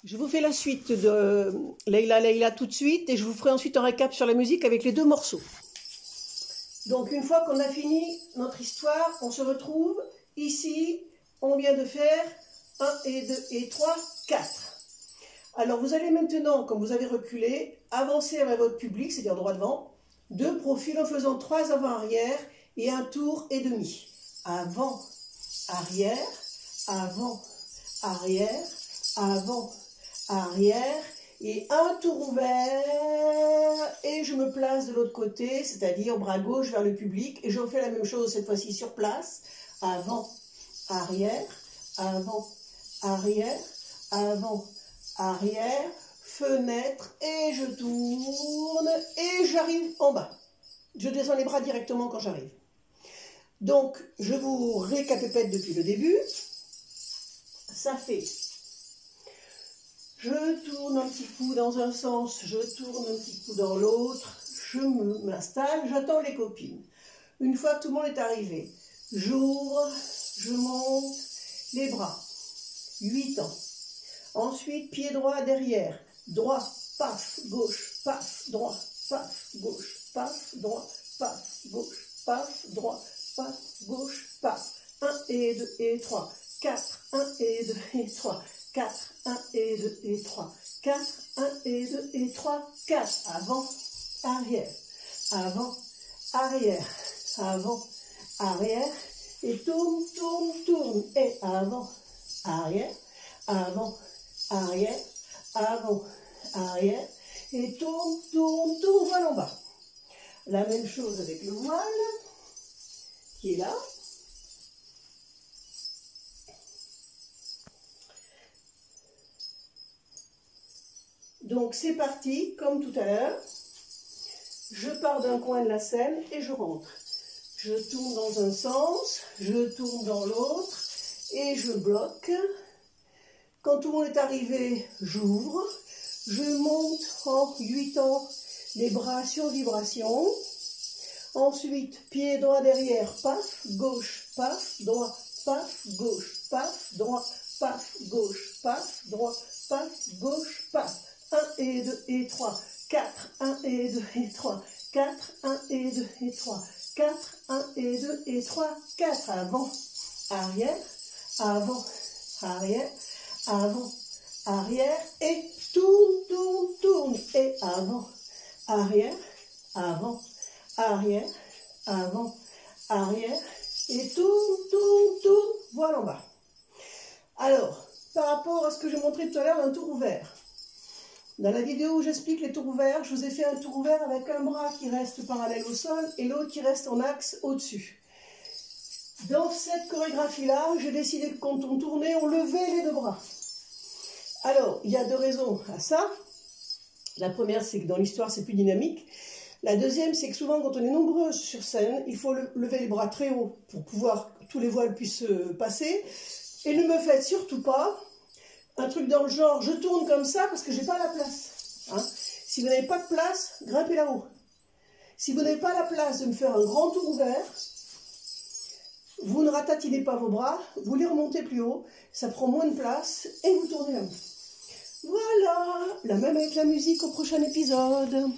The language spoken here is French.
Je vous fais la suite de Leila Leila tout de suite et je vous ferai ensuite un récap sur la musique avec les deux morceaux. Donc une fois qu'on a fini notre histoire, on se retrouve ici. On vient de faire 1 et 2 et 3, 4. Alors vous allez maintenant, comme vous avez reculé, avancer avec votre public, c'est-à-dire droit devant, de profil en faisant 3 avant-arrière et un tour et demi. Avant, arrière, avant, arrière, avant, arrière et un tour ouvert et je me place de l'autre côté, c'est-à-dire bras gauche vers le public et je refais la même chose cette fois-ci sur place. Avant, arrière, avant, arrière, avant, arrière, fenêtre et je tourne et j'arrive en bas. Je descends les bras directement quand j'arrive. Donc, je vous récapépète depuis le début. Ça fait, je tourne un petit coup dans un sens, je tourne un petit coup dans l'autre, je m'installe, j'attends les copines. Une fois que tout le monde est arrivé, j'ouvre, je monte les bras, 8 ans. Ensuite, pied droit derrière, droit, paf, gauche, paf, droit, paf, gauche, paf, droit, paf, gauche, paf, droit, paf, gauche, paf. 1 et 2 et 3, 4, 1 et 2 et 3, 4, 1 et 2 et 3, 4, 1 et 2 et 3, 4. Avant, arrière, avant, arrière, avant, arrière. Et tourne, tourne, tourne. Et avant, arrière, avant, arrière, avant, arrière. Et tourne, tourne, tourne, voile en bas. La même chose avec le voile qui est là. Donc c'est parti, comme tout à l'heure. Je pars d'un coin de la scène et je rentre. Je tourne dans un sens, je tourne dans l'autre et je bloque. Quand tout le monde est arrivé, j'ouvre. Je monte en 8 ans les bras sur vibration. Ensuite, pied droit derrière, paf, gauche, paf, droit, paf, gauche, paf, droit, paf, gauche, paf, droit, paf, gauche, paf. 1 et 2 et 3, 4, 1 et 2 et 3, 4, 1 et 2 et 3, 4, 1 et 2 et 3, 4. Avant, arrière, avant, arrière, avant, arrière et tourne, tourne, tourne. Et avant, arrière, avant, arrière, avant, arrière et tourne, tourne, tourne, voilà en bas. Alors, par rapport à ce que j'ai montré tout à l'heure, un tour ouvert. Dans la vidéo où j'explique les tours ouverts, je vous ai fait un tour ouvert avec un bras qui reste parallèle au sol et l'autre qui reste en axe au-dessus. Dans cette chorégraphie-là, j'ai décidé que quand on tournait, on levait les deux bras. Alors, il y a 2 raisons à ça. La première, c'est que dans l'histoire, c'est plus dynamique. La deuxième, c'est que souvent, quand on est nombreuses sur scène, il faut lever les bras très haut pour pouvoir que tous les voiles puissent passer. Et ne me faites surtout pas un truc dans le genre, je tourne comme ça parce que j'ai pas la place. Hein. Si vous n'avez pas de place, grimpez là-haut. Si vous n'avez pas la place de me faire un grand tour ouvert, vous ne ratatinez pas vos bras, vous les remontez plus haut, ça prend moins de place et vous tournez là-haut. Voilà, la même avec la musique au prochain épisode.